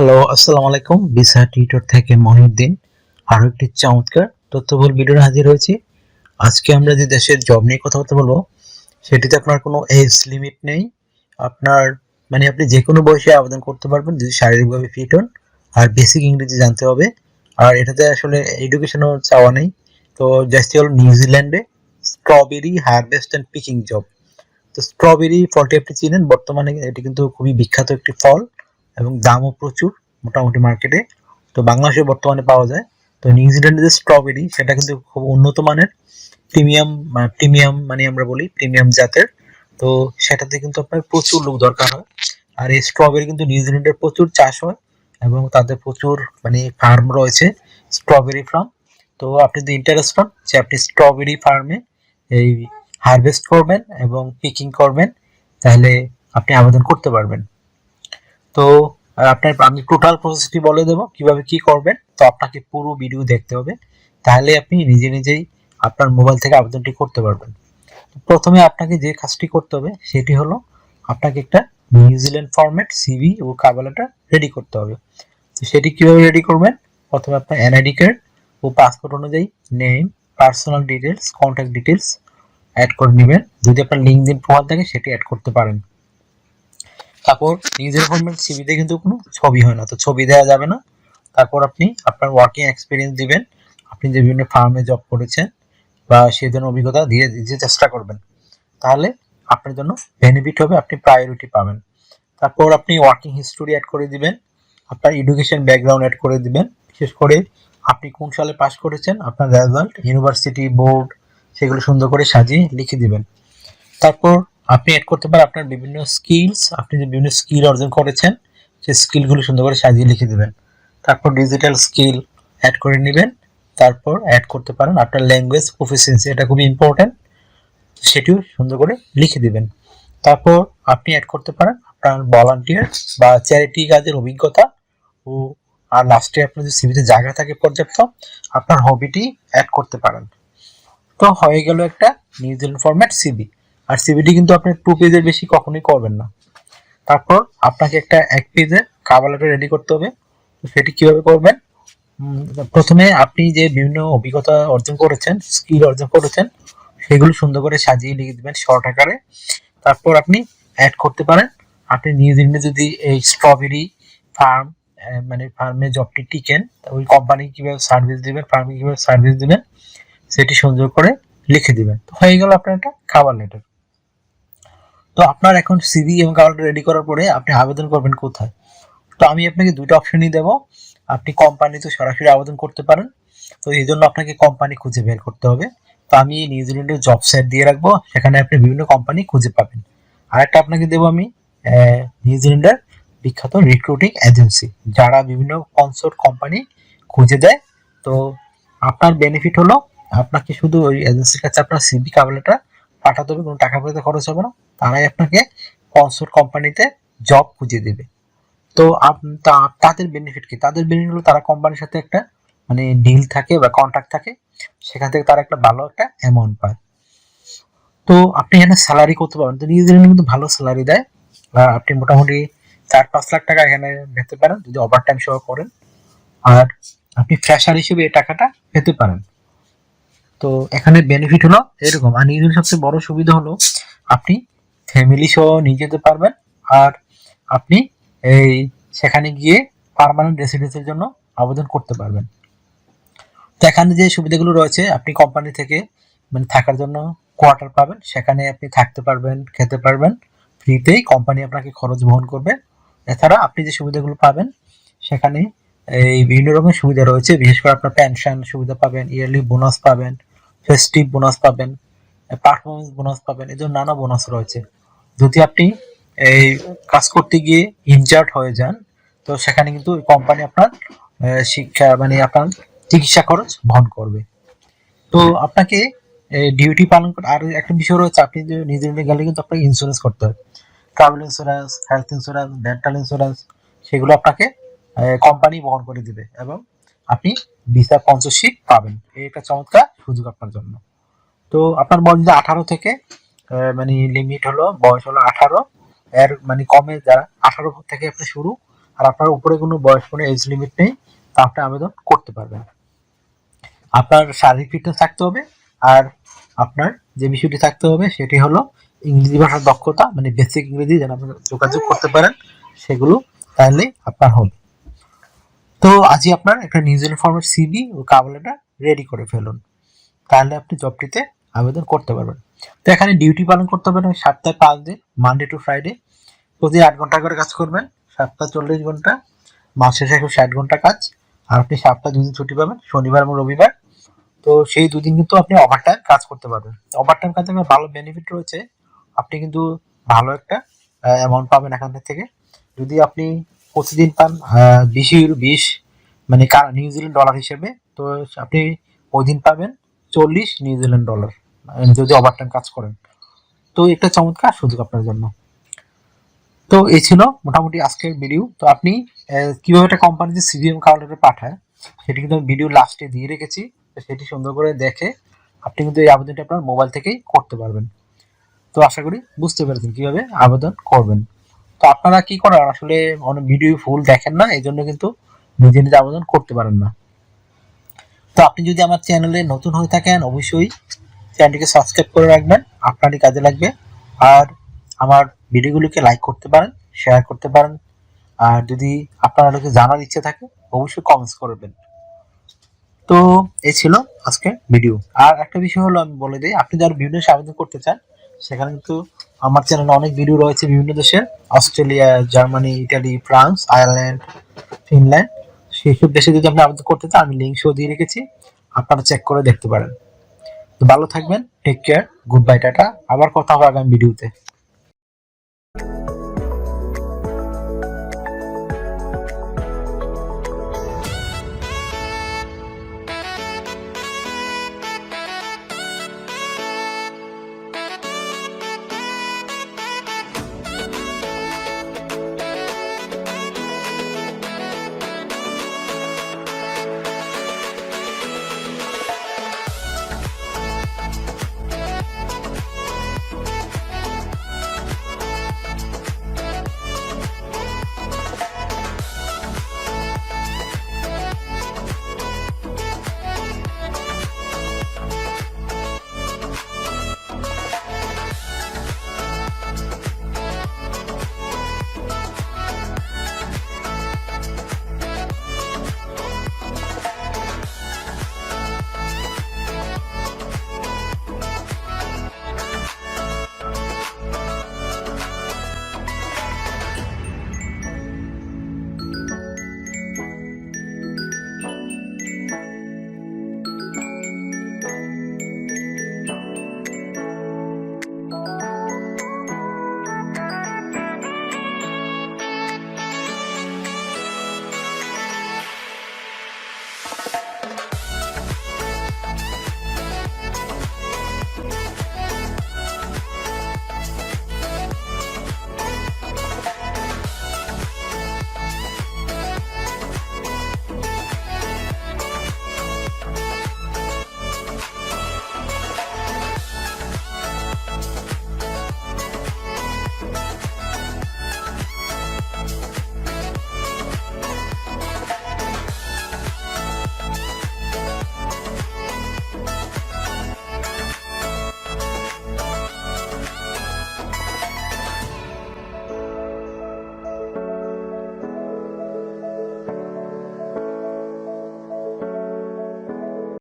Hello, আসসালামু আলাইকুম। Visa tutor থেকে মহিউদ্দিন আরো একটি চমৎকার তথ্যবহুল ভিডিও হাজির হয়েছি। আজকে আমরা যে দেশের জব নিয়ে কথাবার্তা বলবো, সেটিতে আপনার কোনো এজ লিমিট নেই। আপনার আপনি যে কোনো বয়সে আবেদন করতে পারবেন যদি শারীরিকভাবে ফিট হন, আর বেসিক ইংরেজি জানতে হবে। আর এটাতে আসলে এডুকেশনও চাওয়া নেই। তো জাস্ট হলো নিউজিল্যান্ডে strawberry harvest and picking job. তো স্ট্রবেরি ফলটি আপনি চিনেন, বর্তমানে এটি কিন্তু খুবই বিখ্যাত একটি ফল এবং দামও প্রচুর মোটামুটি মার্কেটে। তো বাংলাদেশে বর্তমানে পাওয়া যায়। তো নিউজিল্যান্ডের যে স্ট্রবেরি সেটা কিন্তু খুব উন্নত মানের প্রিমিয়াম প্রিমিয়াম আমরা বলি প্রিমিয়াম জাতের। তো সেটাতে কিন্তু আপনার প্রচুর লোক দরকার হয়। আর এই স্ট্রবেরি কিন্তু নিউজিল্যান্ডের প্রচুর চাষ হয় এবং তাদের প্রচুর ফার্ম রয়েছে, স্ট্রবেরি ফার্ম। তো আপনি যদি ইন্টারেস্ট হন যে আপনি স্ট্রবেরি ফার্মে এই হারভেস্ট করবেন এবং পিকিং করবেন, তাহলে আপনি আবেদন করতে পারবেন। তো আপনার আমি টোটাল প্রসেসটি বলে দেবো কিভাবে কি করবেন। তো আপনাকে পুরো ভিডিও দেখতে হবে, তাহলে আপনি নিজে নিজেই আপনার মোবাইল থেকে আবেদনটি করতে পারবেন। প্রথমে আপনাকে যে কাজটি করতে হবে সেটি হলো আপনাকে একটা নিউজিল্যান্ড ফরম্যাট সিভি ও কভার লেটার রেডি করতে হবে। তো সেটি কিভাবে রেডি করবেন? প্রথমে আপনার এনআইডি কার্ড ও পাসপোর্ট অনুযায়ী name, personal details, contact details add করে নেবেন। যদি আপনার লিঙ্কডইন প্রোফাইল থাকে সেটি অ্যাড করতে পারেন। তারপর নিজের ফরম্যাট সিভিতে কিন্তু কোনো ছবি হয় না, তো ছবি দেওয়া যাবে না। তারপর আপনি আপনার ওয়ার্কিং এক্সপিরিয়েন্স দিবেন, আপনি যে বিভিন্ন ফার্মে জব করেছেন বা সেই জন্য অভিজ্ঞতা দিয়ে দিতে চেষ্টা করবেন। তাহলে আপনার জন্য বেনিফিট হবে, আপনি প্রায়োরিটি পাবেন। তারপর আপনি ওয়ার্কিং হিস্টোরি অ্যাড করে দিবেন, আপনার এডুকেশন ব্যাকগ্রাউন্ড অ্যাড করে দিবেন, বিশেষ করে আপনি কোন সালে পাস করেছেন, আপনার রেজাল্ট, ইউনিভার্সিটি, বোর্ড, সেগুলো সুন্দর করে সাজিয়ে লিখে দিবেন। তারপর আপনি অ্যাড করতে পারেন আপনার বিভিন্ন স্কিলস, আপনি যে বিভিন্ন স্কিল অর্জন করেছেন সেই স্কিলগুলো সুন্দর করে সাজিয়ে লিখে দিবেন। তারপর ডিজিটাল স্কিল অ্যাড করে নেবেন। তারপর অ্যাড করতে পারেন আপনার ল্যাঙ্গুয়েজ প্রফিসিয়েন্সি, এটা খুবই ইম্পর্টেন্ট, সেটিও সুন্দর করে লিখে দিবেন। তারপর আপনি অ্যাড করতে পারেন আপনার ভলান্টিয়ার বা চ্যারিটি কাজের অভিজ্ঞতা ও আর লাস্টে আপনার যে সিভিতে জায়গা থাকে পর্যাপ্ত, আপনার হবিটি অ্যাড করতে পারেন। তো হয়ে গেল একটা নিউজিল্যান্ড ফরম্যাট সিভি। আর সিভিটি কিন্তু আপনি 2 পেজের বেশি কখনোই করবেন না। তারপর আপনাকে একটা 1 পেজের কভার লেটার রেডি করতে হবে। তো সেটি কিভাবে করবেন? প্রথমে আপনি যে বিভিন্ন অভিজ্ঞতা অর্জন করেছেন, স্কিল অর্জন করেছেন, সেগুলো সুন্দর করে সাজিয়ে লিখে দিবেন শর্ট আকারে। তারপর আপনি অ্যাড করতে পারেন আপনি নিউজিল্যান্ডে যদি এই স্ট্রবেরি ফার্ম ফার্মে জবটি টিকেন, ওই কোম্পানি কিভাবে সার্ভিস দিবেন, ফার্মে কিভাবে সার্ভিস দিবেন, সেটি সুন্দর করে লিখে দিবেন। তো হয়ে গেল আপনার একটা কভার লেটার। তো আপনার এখন সিভি এবং কভার লেটার রেডি করার পরে আপনি আবেদন করবেন কোথায়? তো আমি আপনাকে দুটো অপশনই দেব। আপনি কোম্পানিতে সরাসরি আবেদন করতে পারেন, তো এই জন্য আপনাকে কোম্পানি খুঁজে বের করতে হবে। তো আমি নিউজিল্যান্ডের জব সাইট দিয়ে রাখবো, সেখানে আপনি বিভিন্ন কোম্পানি খুঁজে পাবেন। আরেকটা আপনাকে দেবো আমি নিউজিল্যান্ডের বিখ্যাত রিক্রুটিং এজেন্সি, যারা বিভিন্ন কনসার্ট কোম্পানি খুঁজে দেয়। তো আপনার বেনিফিট হলো আপনাকে শুধু ওই এজেন্সির কাছে আপনার সিভি কভার লেটার পাঠাতে হবে, কোনো টাকা পয়সা খরচ হবে না। তারাই আপনাকে কনসার্ট কোম্পানিতে জব খুঁজে দেবে। তো তাদের বেনিফিট কি? তাদের বেনিফিট হলো তারা কোম্পানির সাথে একটা ডিল থাকে বা কন্ট্রাক্ট থাকে, সেখান থেকে তারা একটা ভালো একটা অ্যামাউন্ট পায়। তো আপনি এখানে স্যালারি করতে পারবেন। তো নিউজিল্যান্ডে কিন্তু ভালো স্যালারি দেয়, আপনি মোটামুটি 4-5 লাখ টাকা এখানে পেতে পারেন যদি ওভার টাইম সহ করেন। আর আপনি ফ্রেশার হিসেবে এই টাকাটা পেতে পারেন। তো এখানে বেনিফিট হলো এরকম। আর নিউজিল্যান্ড সবচেয়ে বড় সুবিধা হলো আপনি ফ্যামিলি সহ নিয়ে যেতে পারবেন। আর আপনি এই সেখানে গিয়ে পার্মানেন্ট রেসিডেন্সের জন্য আবেদন করতে পারবেন। তো এখানে যে সুবিধাগুলো রয়েছে, আপনি কোম্পানি থেকে থাকার জন্য কোয়ার্টার পাবেন, সেখানে আপনি থাকতে পারবেন, খেতে পারবেন ফ্রিতেই, কোম্পানি আপনাকে খরচ বহন করবে। এছাড়া আপনি যে সুবিধাগুলো পাবেন সেখানে এই বিভিন্ন রকমের সুবিধা রয়েছে, বিশেষ করে আপনার পেনশন সুবিধা পাবেন, ইয়ারলি বোনাস পাবেন, ফেস্টিভ বোনাস পাবেন, পারফরমেন্স বোনাস পাবেন, এই জন্য নানা বোনাস রয়েছে। যদি আপনি এই কাজ করতে গিয়ে ইনজার্ড হয়ে যান, তো সেখানে কিন্তু কোম্পানি আপনার শিক্ষা আপনার চিকিৎসা খরচ বহন করবে। তো আপনাকে ডিউটি পালন করতে আর একটা বিষয় রয়েছে, আপনি যে নিউজিল্যান্ডে গেলে কিন্তু আপনাকে ইন্স্যুরেন্স করতে হবে, travel insurance, health insurance, dental insurance, সেগুলো আপনাকে কোম্পানি বহন করে দিবে এবং আপনি ভিসা স্পন্সরশিপ পাবেন। এই একটা চমৎকার সুযোগ আপনার জন্য। তো আপনার বয়স যদি 18 থেকে লিমিট হলো বয়স হলো 18, এর কমে যারা 18 থেকে আপনি শুরু, আর আপনার উপরে কোনো বয়স কোনো এজ লিমিট নেই, তা আপনি আবেদন করতে পারবেন। আপনার শারীরিক ফিটনেস থাকতে হবে, আর আপনার যে বিষয়টি থাকতে হবে সেটি হলো ইংরেজি ভাষার দক্ষতা, মানে বেসিক ইংরেজি যেন আপনি যোগাযোগ করতে পারেন, সেগুলো তাহলে আপনার হবে। তো আজই আপনার একটা নিউজিল্যান্ড ফর্মের সিভি ও কভার লেটার রেডি করে ফেলুন, তাহলে আপনি জবটিতে আবেদন করতে পারবেন। তো এখানে ডিউটি পালন করতে পারবেন সপ্তাহে 5 দিন, মানডে টু ফ্রাইডে, প্রতি 8 ঘন্টা করে কাজ করবেন, সপ্তাহে 40 ঘন্টা, মাস শেষে 160 ঘন্টা কাজ। আর আপনি সপ্তাহে 2 দিন ছুটি পাবেন, শনিবার এবং রবিবার। তো সেই 2 দিন কিন্তু আপনি ওভার টাইম কাজ করতে পারবেন। ওভার টাইম কাজে আপনার ভালো বেনিফিট রয়েছে, আপনি কিন্তু ভালো একটা অ্যামাউন্ট পাবেন এখান থেকে। যদি আপনি প্রতিদিন পান 20 মানে নিউজিল্যান্ড ডলার হিসেবে, তো আপনি ওই দিন পাবেন 40 নিউজিল্যান্ড ডলার যদি ওভার টাইম কাজ করেন। তো একটা চমৎকার সুযোগ আপনার জন্য। তো এই ছিল মোটামুটি আজকের ভিডিও। তো আপনি কিভাবে একটা কোম্পানিতে সিভি এবং কভার লেটার পাঠায় সেটি কিন্তু আমি ভিডিও লাস্টে দিয়ে রেখেছি, তো সেটি সুন্দর করে দেখে আপনি কিন্তু এই আবেদনটা আপনার মোবাইল থেকেই করতে পারবেন। তো আশা করি বুঝতে পেরেছেন কিভাবে আবেদন করবেন। তো আপনারা কি করেন আসলে অনেক ভিডিও ফুল দেখেন না, এই জন্য কিন্তু নিজে নিজে আবেদন করতে পারেন না। তো আপনি যদি আমার চ্যানেলে নতুন হয়ে থাকেন অবশ্যই চ্যানেলটিকে সাবস্ক্রাইব করে রাখবেন, আপনারই কাজে লাগবে। আর আমার ভিডিওগুলোকে লাইক করতে পারেন, শেয়ার করতে পারেন। আর যদি আপনার কাছে জানার ইচ্ছে থাকে অবশ্যই কমেন্টস করবেন। তো এই ছিল আজকের ভিডিও। আর একটা বিষয় হলো আমি বলে দিই, আপনি যারা বিভিন্ন দেশে আবেদন করতে চান সেখানে কিন্তু আমার চ্যানেলে অনেক ভিডিও রয়েছে বিভিন্ন দেশের, Australia, Germany, Italy, France, Ireland, Finland. সেইসব দেশে যদি আপনি আবেদন করতে চান আমি লিঙ্ক শো দিয়ে রেখেছি, আপনারা চেক করে দেখতে পারেন। তো ভালো থাকবেন, take care, good bye, tata. আবার কথা হবে আগামী ভিডিওতে।